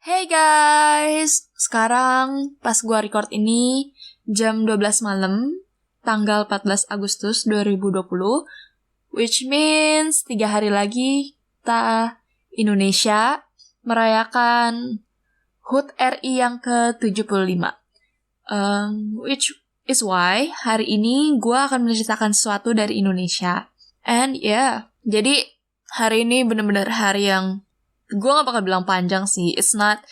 Hey guys, sekarang pas gua record ini jam 12 malam, tanggal 14 Agustus 2020, which means 3 hari lagi kita Indonesia merayakan HUT RI yang ke-75. Which is why hari ini gua akan menceritakan sesuatu dari Indonesia. And yeah, jadi hari ini bener-bener hari yang gue gak bakal bilang panjang sih. It's not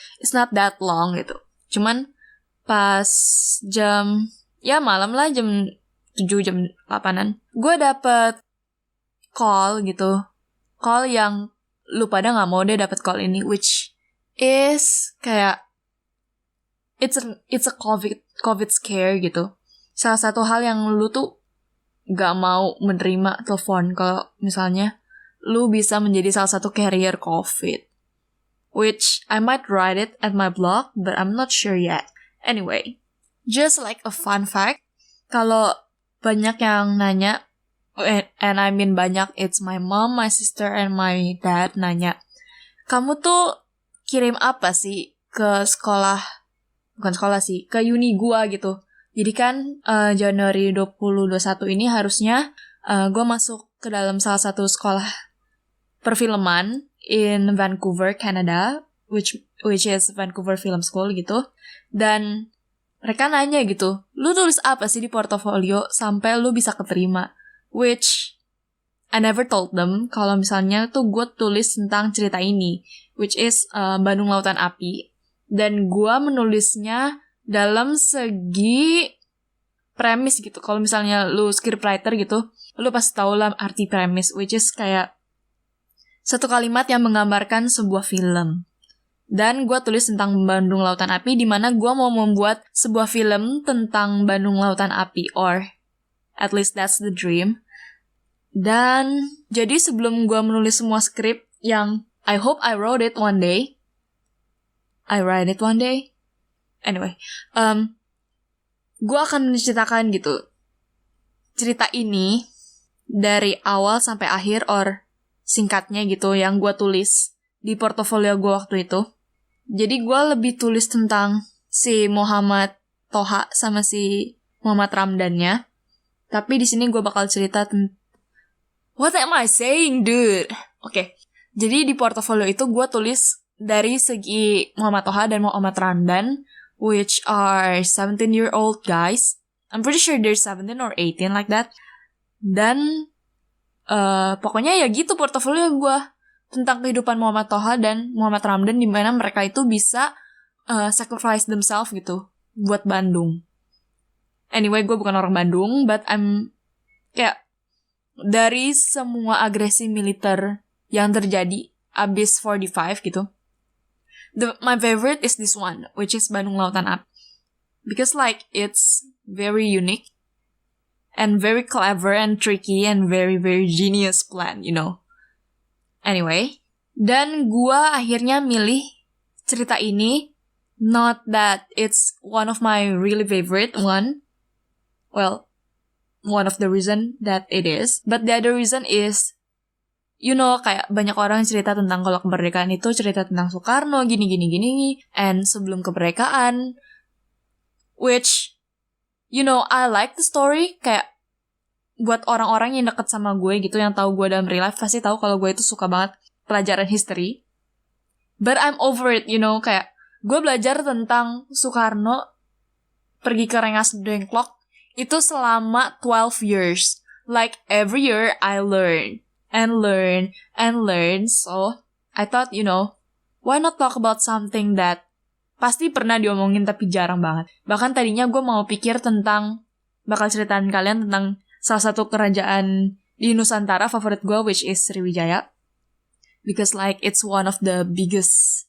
that long gitu. Cuman pas malam lah, jam 7, jam 8-an, gue dapet call gitu. Call yang lu pada gak mau deh dapet call ini, which is kayak it's a COVID scare gitu. Salah satu hal yang lu tuh gak mau menerima telepon kalau misalnya lu bisa menjadi salah satu carrier COVID. Which I might write it at my blog, but I'm not sure yet. Anyway, just like a fun fact, kalau banyak yang nanya, and I mean banyak, it's my mom, my sister, and my dad nanya, kamu tuh kirim apa sih ke sekolah, bukan sekolah sih, ke uni gua gitu. Jadi kan Januari 2021 ini harusnya gua masuk ke dalam salah satu sekolah perfilman in Vancouver, Canada, which is Vancouver Film School gitu. Dan mereka nanya gitu, lu tulis apa sih di portofolio sampai lu bisa keterima? Which I never told them kalau misalnya tuh gue tulis tentang cerita ini, which is Bandung Lautan Api. Dan gue menulisnya dalam segi premis gitu. Kalau misalnya lu scriptwriter gitu, lu pasti tahu lah arti premis, which is kayak satu kalimat yang menggambarkan sebuah film. Dan gue tulis tentang Bandung Lautan Api, di mana gue mau membuat sebuah film tentang Bandung Lautan Api, or at least that's the dream. Dan jadi sebelum gue menulis semua skrip yang I hope I wrote it one day. Anyway, gue akan menceritakan gitu cerita ini dari awal sampai akhir, or singkatnya gitu yang gue tulis di portofolio gue waktu itu. Jadi gue lebih tulis tentang si Muhammad Toha sama si Muhammad Ramdannya. Tapi di sini gue bakal cerita What am I saying, dude? Oke. Jadi di portofolio itu gue tulis dari segi Muhammad Toha dan Muhammad Ramdan, which are 17-year-old guys. I'm pretty sure they're 17 or 18 like that. Dan pokoknya ya gitu portofolio gue tentang kehidupan Muhammad Toha dan Muhammad Ramdan, di mana mereka itu bisa sacrifice themselves gitu buat Bandung. Anyway, gue bukan orang Bandung, but I'm kayak dari semua agresi militer yang terjadi abis 45 gitu, my favorite is this one, which is Bandung Lautan Api, because like it's very unique and very clever and tricky and very, very genius plan, you know. Anyway, dan gua akhirnya milih cerita ini, not that it's one of my really favorite one. Well, one of the reason that it is. But the other reason is, you know, kayak banyak orang cerita tentang kalau kemerdekaan itu cerita tentang Soekarno, gini. And sebelum kemerdekaan, which, you know, I like the story. Kayak buat orang-orang yang deket sama gue gitu, yang tahu gue dalam real life, pasti tahu kalau gue itu suka banget pelajaran history. But I'm over it, you know, kayak gue belajar tentang Soekarno pergi ke Rengas Dengklok itu selama 12 years. Like every year I learn. So I thought, you know, why not talk about something that pasti pernah diomongin tapi jarang banget. Bahkan tadinya gue mau pikir tentang, bakal ceritain kalian tentang salah satu kerajaan di Nusantara favorit gue, which is Sriwijaya. Because like it's one of the biggest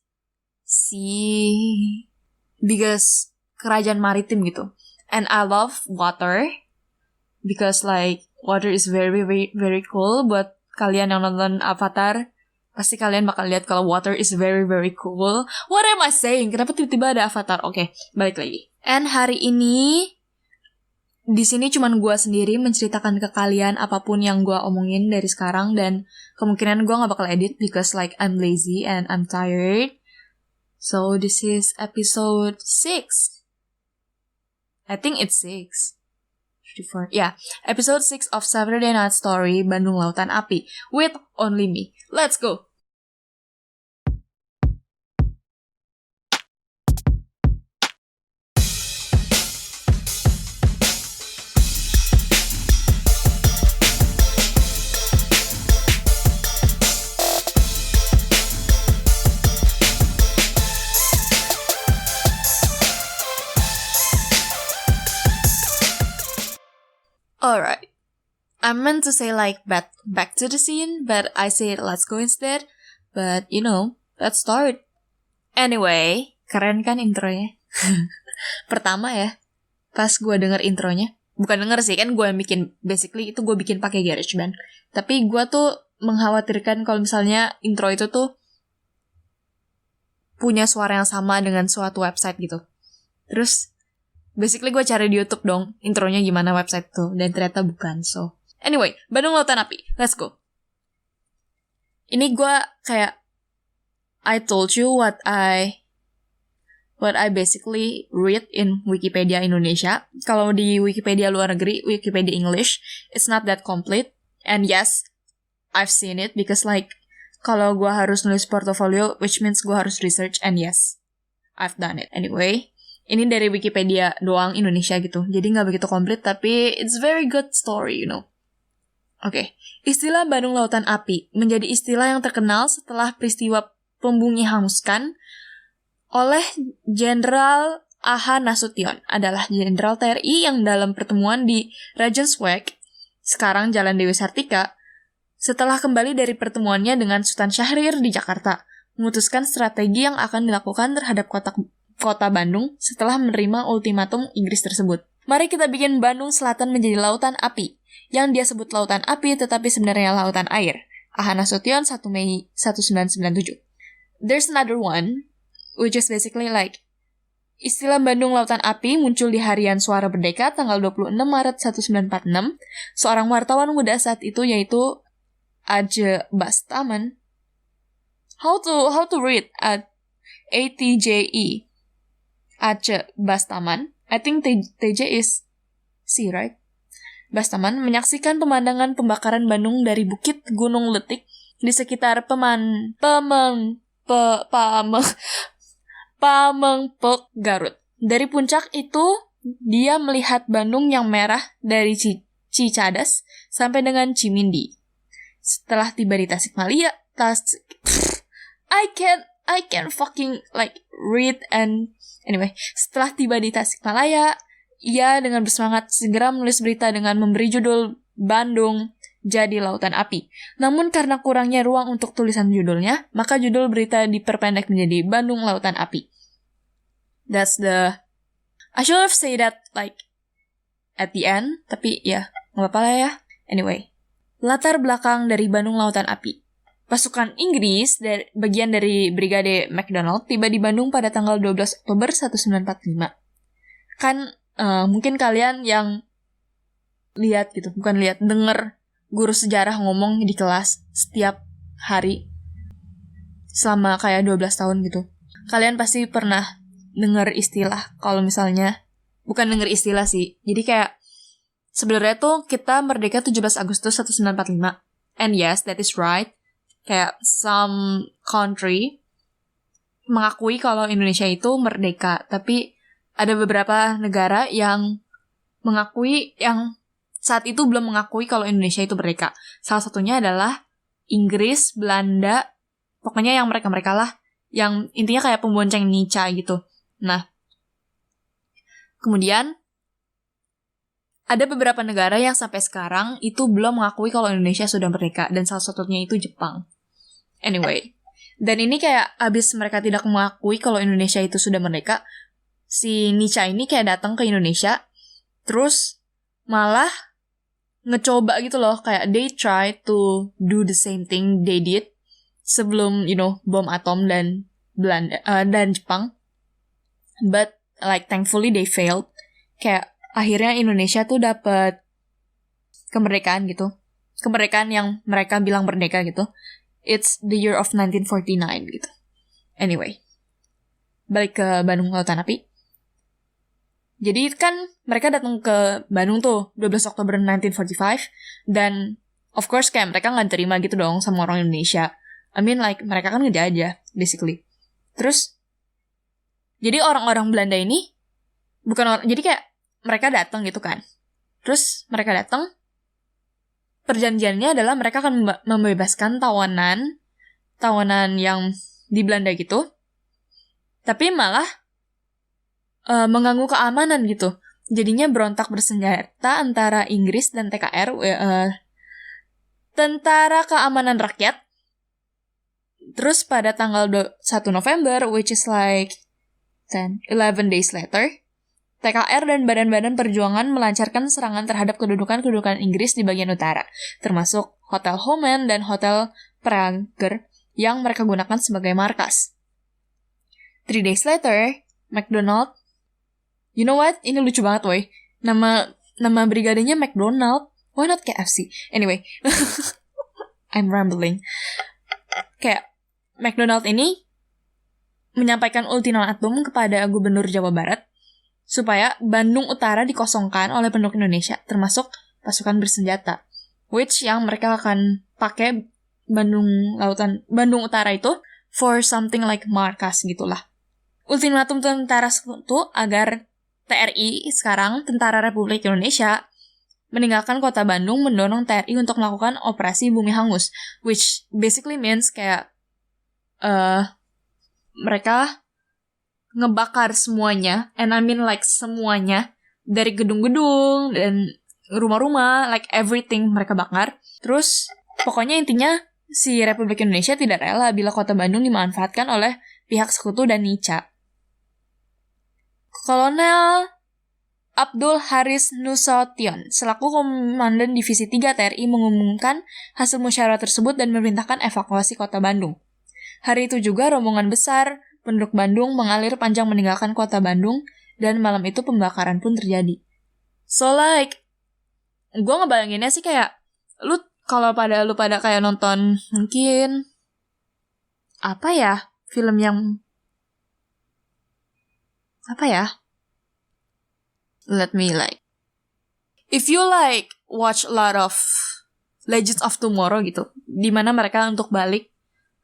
kerajaan maritim gitu. And I love water. Because like water is very, very, very cool. Buat kalian yang nonton Avatar, pasti kalian bakal lihat kalau water is very, very cool. What am I saying? Kenapa tiba-tiba ada Avatar? Oke, balik lagi. And hari ini di sini cuman gue sendiri menceritakan ke kalian apapun yang gue omongin dari sekarang, dan kemungkinan gue gak bakal edit because like I'm lazy and I'm tired. So this is episode 6. I think it's 6. 54. Yeah, episode 6 of Saturday Night Story Bandung Lautan Api with only me. Let's go! Alright. I meant to say like back to the scene, but I said let's go instead. But let's start. Anyway, keren kan intronya? Pertama ya, pas gue denger intronya, bukan denger sih, kan gue bikin, basically itu gue bikin pakai GarageBand. Tapi gue tuh mengkhawatirkan kalau misalnya intro itu tuh punya suara yang sama dengan suatu website gitu. Terus basically gue cari di YouTube dong, intronya gimana website tuh, dan ternyata bukan. So, anyway, Bandung Lautan Api, let's go. Ini gue kayak, I told you what I basically read in Wikipedia Indonesia. Kalau di Wikipedia luar negeri, Wikipedia English, it's not that complete. And yes, I've seen it because like, kalau gue harus nulis portfolio, which means gue harus research, and yes, I've done it. Anyway, ini dari Wikipedia doang Indonesia gitu. Jadi gak begitu komplit, tapi it's very good story, Oke. Istilah Bandung Lautan Api menjadi istilah yang terkenal setelah peristiwa pembumi hanguskan oleh Jenderal A.H. Nasution. Adalah Jenderal TNI yang dalam pertemuan di Rajenswijk, sekarang Jalan Dewi Sartika, setelah kembali dari pertemuannya dengan Sultan Syahrir di Jakarta, memutuskan strategi yang akan dilakukan terhadap kota Bandung setelah menerima ultimatum Inggris tersebut. Mari kita bikin Bandung Selatan menjadi lautan api, yang dia sebut lautan api tetapi sebenarnya lautan air. A.H. Nasution 1 Mei 1997. There's another one, which is basically like, istilah Bandung Lautan Api muncul di Harian Suara Merdeka tanggal 26 Maret 1946. Seorang wartawan muda saat itu yaitu Aje Bastaman. How to read ATJE? Aje Bastaman. I think TJ is C, right? Bastaman menyaksikan pemandangan pembakaran Bandung dari Bukit Gunung Letik di sekitar Pamengpeuk, Garut. Dari puncak itu, dia melihat Bandung yang merah dari Cicadas sampai dengan Cimindi. Setelah tiba di Tasikmalaya, I can fucking like read and anyway, setelah tiba di Tasikmalaya, ia dengan bersemangat segera menulis berita dengan memberi judul Bandung jadi Lautan Api. Namun karena kurangnya ruang untuk tulisan judulnya, maka judul berita diperpendek menjadi Bandung Lautan Api. I should have said that like at the end, tapi ya, nggak apa-apa lah ya. Anyway, latar belakang dari Bandung Lautan Api. Pasukan Inggris, bagian dari Brigade MacDonald, tiba di Bandung pada tanggal 12 Oktober 1945. Kan, mungkin kalian yang lihat gitu, bukan lihat, denger guru sejarah ngomong di kelas setiap hari selama kayak 12 tahun gitu. Kalian pasti pernah denger istilah, kalau misalnya, bukan denger istilah sih, jadi kayak, sebenarnya tuh kita merdeka 17 Agustus 1945. And yes, that is right. Kayak some country mengakui kalau Indonesia itu merdeka, tapi ada beberapa negara yang mengakui, yang saat itu belum mengakui kalau Indonesia itu merdeka. Salah satunya adalah Inggris, Belanda, pokoknya yang mereka-mereka lah, yang intinya kayak pembonceng Nica gitu. Nah, kemudian ada beberapa negara yang sampai sekarang itu belum mengakui kalau Indonesia sudah merdeka, dan salah satunya itu Jepang. Anyway, dan ini kayak abis mereka tidak mengakui kalau Indonesia itu sudah merdeka, si Nica ini kayak datang ke Indonesia, terus malah ngecoba gitu loh, kayak they try to do the same thing they did sebelum, bom atom dan Belanda dan Jepang. But like thankfully they failed. Kayak akhirnya Indonesia tuh dapat kemerdekaan gitu. Kemerdekaan yang mereka bilang merdeka gitu. It's the year of 1949 gitu. Anyway. balik ke Bandung Lautan Api. Jadi kan mereka datang ke Bandung tuh 12 Oktober 1945, dan of course kayak mereka nggak terima gitu dong sama orang Indonesia. I mean like mereka kan ngejajah basically. Terus jadi orang-orang Belanda ini jadi kayak mereka datang gitu kan. Terus mereka datang, perjanjiannya adalah mereka akan membebaskan tawanan yang di Belanda gitu, tapi malah mengganggu keamanan gitu. Jadinya berontak bersenjata antara Inggris dan TKR, Tentara Keamanan Rakyat. Terus pada tanggal 1 November, which is like 11 days later, TKR dan badan-badan perjuangan melancarkan serangan terhadap kedudukan Inggris di bagian utara, termasuk Hotel Homan dan Hotel Prager yang mereka gunakan sebagai markas. 3 days later, McDonald, you know what? Ini lucu banget, woy. Nama brigadenya McDonald. Why not KFC? Anyway, I'm rambling. Kayak McDonald ini menyampaikan ultimatum kepada Gubernur Jawa Barat supaya Bandung Utara dikosongkan oleh penduduk Indonesia, termasuk pasukan bersenjata. Which yang mereka akan pakai Bandung Utara itu for something like markas gitulah. Ultimatum tentara itu agar TRI sekarang, Tentara Republik Indonesia, meninggalkan kota Bandung, mendorong TRI untuk melakukan operasi Bumi Hangus, which basically means kayak mereka ngebakar semuanya, and I mean like semuanya, dari gedung-gedung dan rumah-rumah, like everything mereka bakar. Terus pokoknya intinya si Republik Indonesia tidak rela bila kota Bandung dimanfaatkan oleh pihak sekutu dan Nica. Kolonel Abdul Haris Nasution selaku Komandan Divisi 3 TRI mengumumkan hasil musyawarah tersebut dan memerintahkan evakuasi kota Bandung. Hari itu juga rombongan besar penduduk Bandung mengalir panjang meninggalkan kota Bandung, dan malam itu pembakaran pun terjadi. So like, gue ngebayanginnya sih kayak, lu pada kayak nonton mungkin apa ya, film yang apa ya? Let me like, if you like watch a lot of Legends of Tomorrow gitu, dimana mereka untuk balik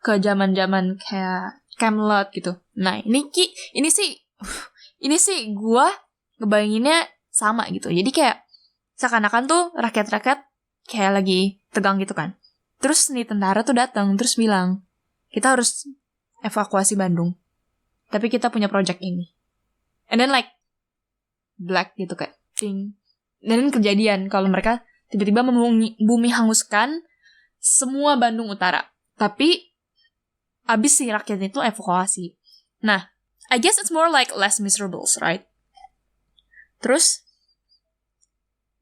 ke zaman-zaman kayak Camelot gitu. Nah, ini sih gue ngebayanginnya sama gitu. Jadi kayak seakan-akan tuh rakyat-rakyat kayak lagi tegang gitu kan. Terus nih tentara tuh datang terus bilang, kita harus evakuasi Bandung, tapi kita punya project ini. And then like black gitu kayak ting. Dan kejadian kalau mereka tiba-tiba bumi hanguskan semua Bandung Utara. Tapi abis si rakyat itu evakuasi. Nah, I guess it's more like less miserables, right? Terus,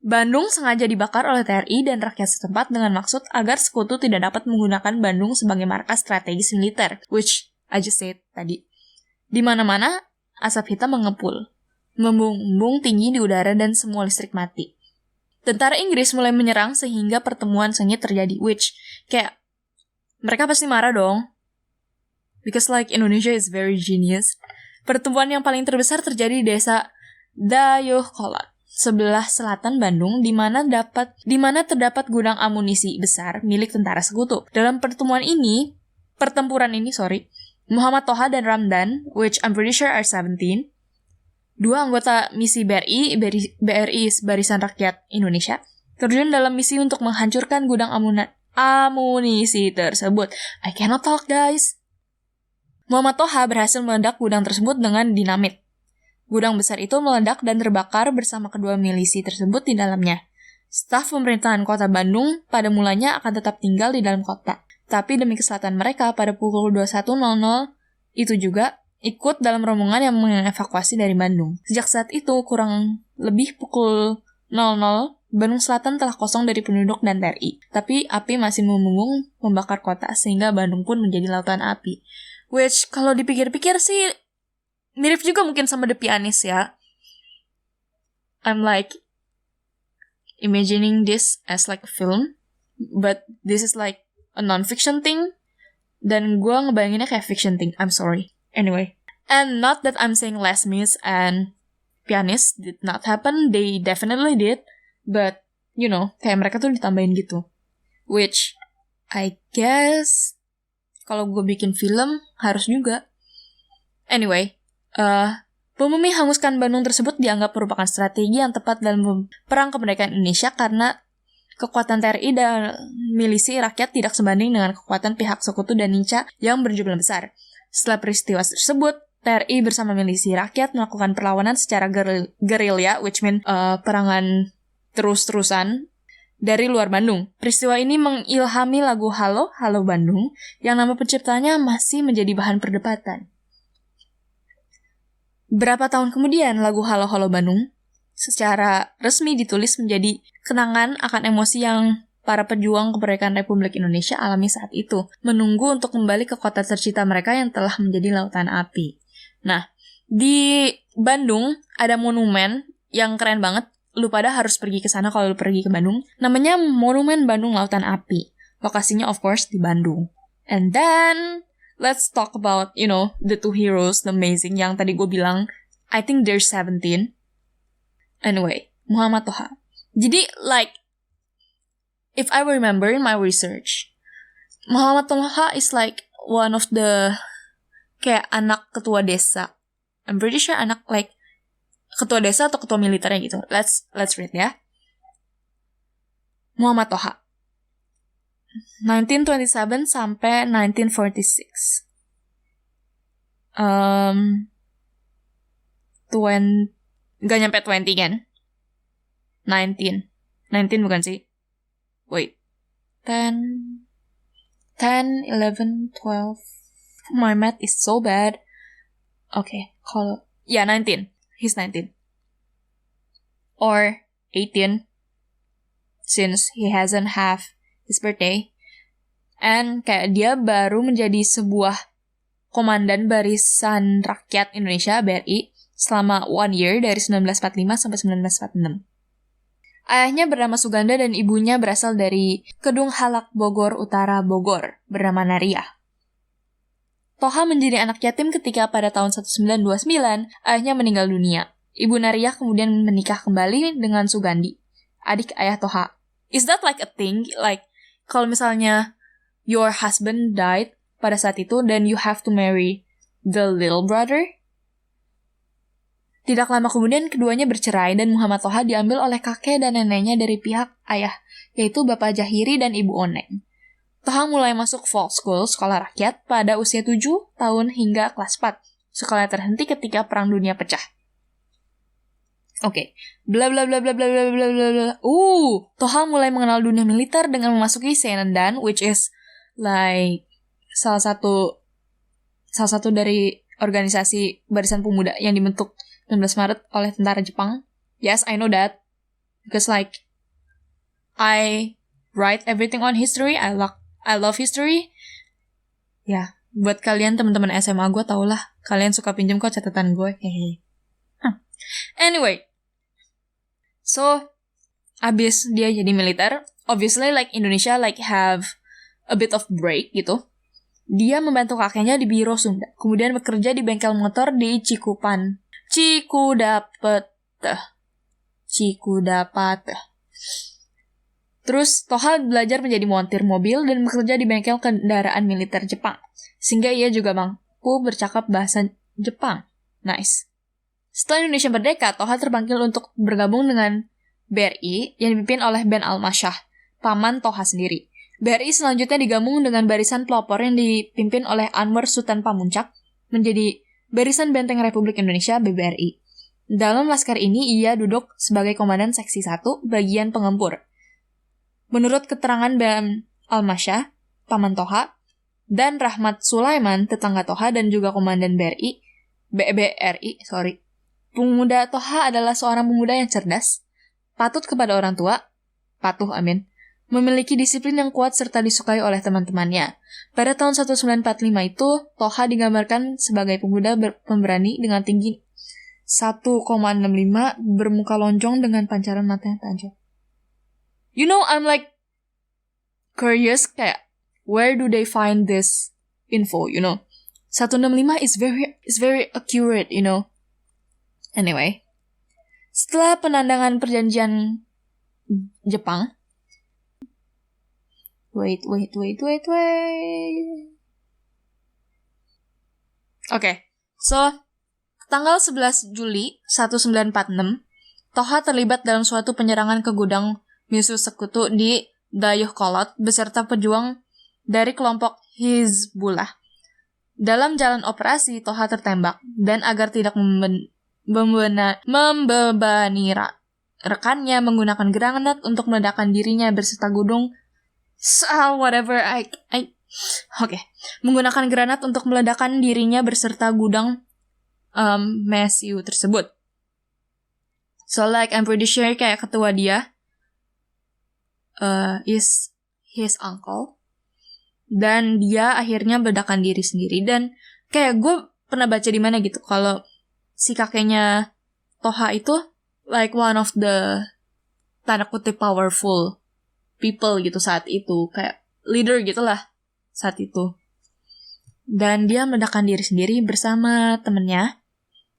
Bandung sengaja dibakar oleh TRI dan rakyat setempat dengan maksud agar sekutu tidak dapat menggunakan Bandung sebagai markas strategis militer, which I just said tadi. Di mana-mana, asap hitam mengepul, membumbung tinggi di udara dan semua listrik mati. Tentara Inggris mulai menyerang sehingga pertemuan sengit terjadi, which kayak mereka pasti marah dong. Because like Indonesia is very genius. Pertemuan yang paling terbesar terjadi di desa Dayakolot, sebelah selatan Bandung, di mana terdapat gudang amunisi besar milik tentara sekutu. Dalam pertempuran ini, Muhammad Toha dan Ramdan, which I'm pretty sure are 17, dua anggota misi BRI Barisan Rakyat Indonesia, terjun dalam misi untuk menghancurkan gudang amunisi tersebut. I cannot talk, guys. Muhammad Toha berhasil meledak gudang tersebut dengan dinamit. Gudang besar itu meledak dan terbakar bersama kedua milisi tersebut di dalamnya. Staf pemerintahan kota Bandung pada mulanya akan tetap tinggal di dalam kota. Tapi demi keselamatan mereka pada pukul 21.00 itu juga ikut dalam rombongan yang mengevakuasi dari Bandung. Sejak saat itu, kurang lebih pukul 00, Bandung Selatan telah kosong dari penduduk dan TRI. Tapi api masih membumbung membakar kota sehingga Bandung pun menjadi lautan api. Which kalau dipikir-pikir sih mirip juga mungkin sama The Pianist ya. I'm like imagining this as like a film, but this is like a non-fiction thing. Dan gue ngebayanginnya kayak fiction thing. I'm sorry. Anyway, And not that I'm saying Les Mis and Pianist did not happen, they definitely did, but you know, kayak mereka tuh ditambahin gitu. Which I guess kalau gue bikin film harus juga. Anyway, bom bumi hanguskan Bandung tersebut dianggap merupakan strategi yang tepat dalam perang kemerdekaan Indonesia karena kekuatan TNI dan milisi rakyat tidak sebanding dengan kekuatan pihak sekutu dan Ninca yang berjumlah besar. Setelah peristiwa tersebut, TNI bersama milisi rakyat melakukan perlawanan secara gerilya, which mean perangan terus-terusan dari luar Bandung. Peristiwa ini mengilhami lagu Halo, Halo Bandung, yang nama penciptanya masih menjadi bahan perdebatan. Berapa tahun kemudian lagu Halo, Halo Bandung secara resmi ditulis menjadi kenangan akan emosi yang para pejuang kemerdekaan Republik Indonesia alami saat itu, menunggu untuk kembali ke kota tercinta mereka yang telah menjadi lautan api. Nah, di Bandung ada monumen yang keren banget. Lu pada harus pergi ke sana kalau lu pergi ke Bandung. Namanya Monumen Bandung Lautan Api. Lokasinya of course di Bandung. And then let's talk about, you know, the two heroes, the amazing yang tadi gue bilang. I think they're 17. Anyway, Muhammad Toha. Jadi like, if I remember in my research, Muhammad Toha is like one of the kayak anak ketua desa. I'm pretty sure anak like ketua desa atau ketua militernya gitu. Let's read ya. Muhammad Toha. 1927 sampai 1946. 20 gak nyampe 20 kan? 19 bukan sih? Wait. 10, 11, 12. My math is so bad. Okay, kalau... Yeah, 19. He's 19. Or 18. Since he hasn't have his birthday. And kayak dia baru menjadi sebuah komandan Barisan Rakyat Indonesia, BRI, selama 1 year dari 1945 sampai 1946. Ayahnya bernama Suganda dan ibunya berasal dari Kedung Halak Bogor Utara Bogor, bernama Naria. Toha menjadi anak yatim ketika pada tahun 1929 ayahnya meninggal dunia. Ibu Naria kemudian menikah kembali dengan Sugandi, adik ayah Toha. Is that like a thing? Like, kalau misalnya your husband died pada saat itu, then you have to marry the little brother? Tidak lama kemudian keduanya bercerai dan Muhammad Toha diambil oleh kakek dan neneknya dari pihak ayah, yaitu Bapak Jahiri dan Ibu Oneng. Toha mulai masuk folk school, sekolah rakyat, pada usia 7 tahun hingga kelas 4. Sekolah terhenti ketika Perang Dunia pecah. Oke, bla bla bla bla bla bla bla bla bla. Toha mulai mengenal dunia militer dengan memasuki Senendan, which is like salah satu dari organisasi Barisan Pemuda yang dibentuk 19 Maret oleh tentara Jepang. Yes, I know that. Because like I write everything on history, I love history. Ya, buat kalian teman-teman SMA gue tau lah, kalian suka pinjem kok catatan gue. Hehe. Anyway, so abis dia jadi militer, obviously like Indonesia like have a bit of break gitu. Dia membantu kakeknya di Biro Sunda, kemudian bekerja di bengkel motor di Cikudapate. Terus Toha belajar menjadi montir mobil dan bekerja di bengkel kendaraan militer Jepang. Sehingga ia juga mampu bercakap bahasa Jepang. Nice. Setelah Indonesia merdeka, Toha terpanggil untuk bergabung dengan BRI yang dipimpin oleh Ben Almasyah, paman Toha sendiri. BRI selanjutnya digabung dengan Barisan Pelopor yang dipimpin oleh Anwar Sultan Pamuncak menjadi Barisan Benteng Republik Indonesia BBRI. Dalam laskar ini, ia duduk sebagai komandan seksi 1 bagian pengempur. Menurut keterangan Ben Almasyah, paman Toha, dan Rahmat Sulaiman, tetangga Toha dan juga komandan BRI, pemuda Toha adalah seorang pemuda yang cerdas, patuh kepada orang tua, memiliki disiplin yang kuat serta disukai oleh teman-temannya. Pada tahun 1945 itu, Toha digambarkan sebagai pemuda pemberani dengan tinggi 1,65, bermuka lonjong dengan pancaran mata yang tajam. You know, I'm like curious kayak where do they find this info, you know? 165 is very accurate, you know. Anyway, setelah penandangan perjanjian Jepang, wait. Oke, so tanggal 11 Juli 1946, Toha terlibat dalam suatu penyerangan ke gudang musuh sekutu di Dayeuhkolot beserta pejuang dari kelompok Hizbullah. Dalam jalan operasi, Toha tertembak, dan agar tidak membebani rekannya menggunakan granat untuk meledakkan dirinya berserta menggunakan granat untuk meledakkan dirinya berserta gudang mesiu tersebut. So like I'm pretty sure kayak ketua dia is his uncle, dan dia akhirnya meledakkan diri sendiri. Dan kayak gue pernah baca di mana gitu kalau si kakeknya Toha itu like one of the tanda kutip powerful people gitu saat itu, kayak leader gitulah saat itu. Dan dia meledakkan diri sendiri bersama temennya,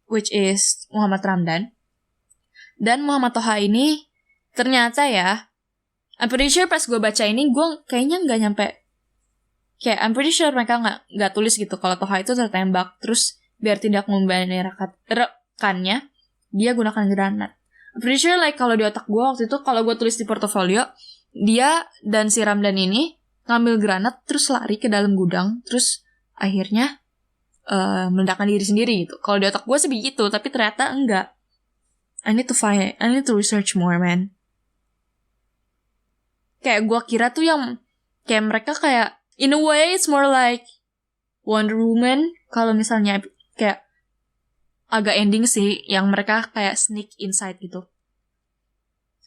which is Muhammad Ramdan. Dan Muhammad Toha ini ternyata ya, I'm pretty sure pas gue baca ini, gue kayaknya nggak nyampe, kayak I'm pretty sure mereka nggak tulis gitu kalau Toha itu tertembak, terus biar tidak membebani rekannya, dia gunakan granat. I'm pretty sure like kalau di otak gue waktu itu, kalau gue tulis di portofolio, dia dan si Ramdan ini ngambil granat terus lari ke dalam gudang, terus akhirnya meledakkan diri sendiri gitu. Kalau di otak gue sih begitu, tapi ternyata enggak. I need to research more, man. Kayak gue kira tuh yang kayak mereka kayak in a way it's more like Wonder Woman, kalau misalnya kayak agak ending sih yang mereka kayak sneak inside gitu.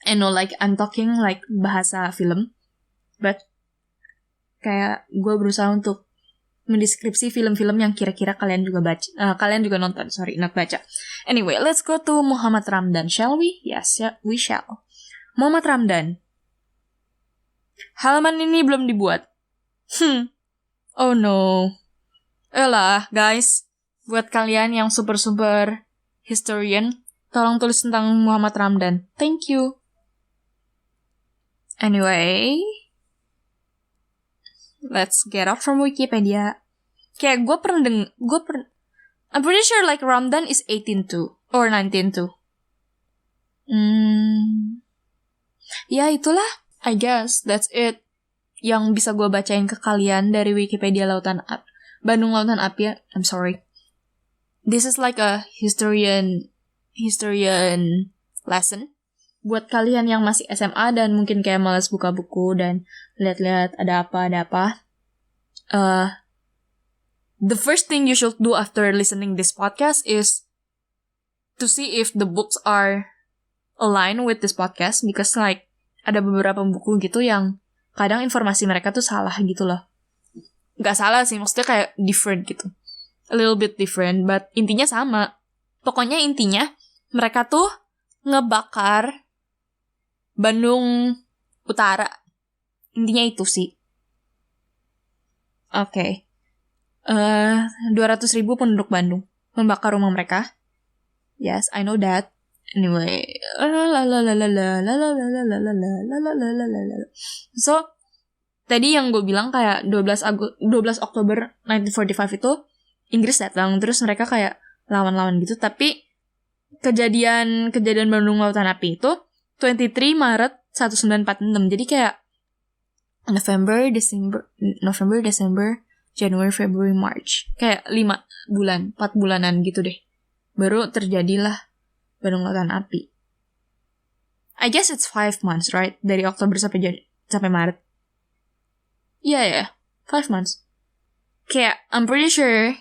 I know like I'm talking like bahasa film, but kayak gue berusaha untuk mendeskripsi film-film yang kira-kira kalian juga nonton, not baca. Anyway, let's go to Muhammad Ramdan, shall we? Yes, we shall. Muhammad Ramdan. Halaman ini belum dibuat. Oh no. Elah, guys. Buat kalian yang super historian, tolong tulis tentang Muhammad Ramdan. Thank you. Anyway, let's get off from Wikipedia. Kayak I'm pretty sure like Ramdan is 18 too, or 19 too. Ya itulah, I guess that's it yang bisa gue bacain ke kalian dari Wikipedia Bandung Lautan Api. I'm sorry. This is like a historian lesson buat kalian yang masih SMA dan mungkin kayak malas buka buku dan lihat-lihat ada apa. The first thing you should do after listening this podcast is to see if the books are aligned with this podcast, because like ada beberapa buku gitu yang kadang informasi mereka tuh salah gitu loh. Gak salah sih, maksudnya kayak different gitu. A little bit different, but intinya sama. Pokoknya intinya mereka tuh ngebakar Bandung Utara. Intinya itu sih. Oke. 200,000 penduduk Bandung membakar rumah mereka. Yes, I know that. Anyway. So, tadi yang gue bilang kayak 12 Oktober 1945 itu Inggris datang, terus mereka kayak lawan-lawan gitu, tapi kejadian Bandung Lautan Api itu 23 Maret 1946. Jadi kayak November, December, January, February, March. Kayak 4 bulanan gitu deh. Baru terjadilah Bandung Lautan Api. I guess it's 5 months, right? Dari Oktober sampai Maret. Yeah, 5 months. Kayak, I'm pretty sure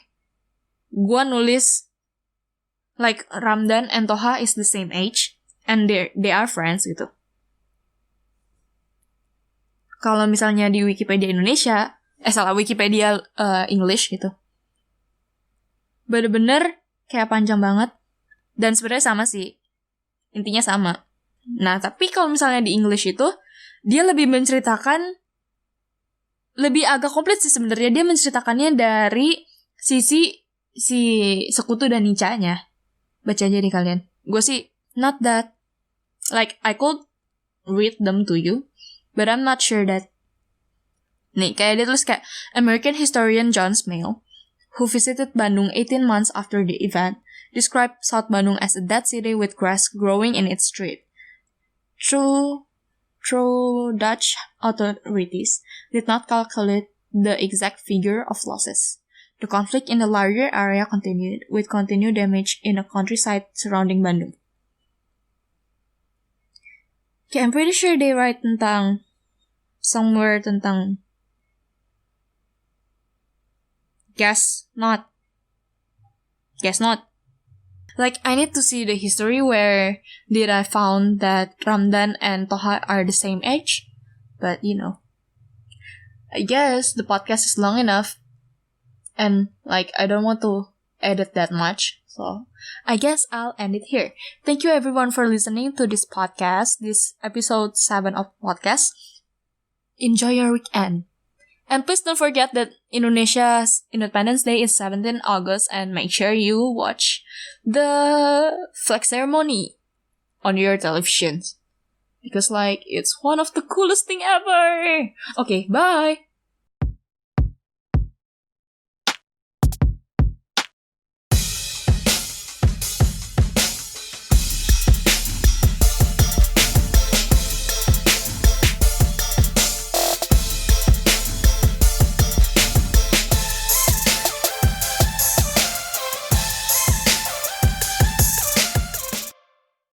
gua nulis like Ramdan and Toha is the same age and they are friends gitu. Kalau misalnya di Wikipedia Indonesia, Wikipedia English gitu, bener-bener kayak panjang banget. Dan sebenarnya sama sih, intinya sama. Nah, tapi kalau misalnya di English itu, dia lebih menceritakan, lebih agak komplit sih sebenarnya. Dia menceritakannya dari si Sekutu dan Nica-nya. Baca aja deh kalian. Gue sih not that. Like, I could read them to you, but I'm not sure that. Nih, kayak dia tulis kayak, American historian John Smail, who visited Bandung 18 months after the event, described South Bandung as a dead city with grass growing in its street. True Dutch authorities did not calculate the exact figure of losses. The conflict in the larger area continued, with continued damage in the countryside surrounding Bandung. Okay, I'm pretty sure they write somewhere tentang Guess not. Like, I need to see the history where did I found that Ramdan and Toha are the same age. But, I guess the podcast is long enough. And, like, I don't want to edit that much. So, I guess I'll end it here. Thank you everyone for listening to this podcast, this episode 7 of podcast. Enjoy your weekend. And please don't forget that Indonesia's Independence Day is 17 August and make sure you watch the flag ceremony on your televisions. Because, like, it's one of the coolest thing ever. Okay, bye!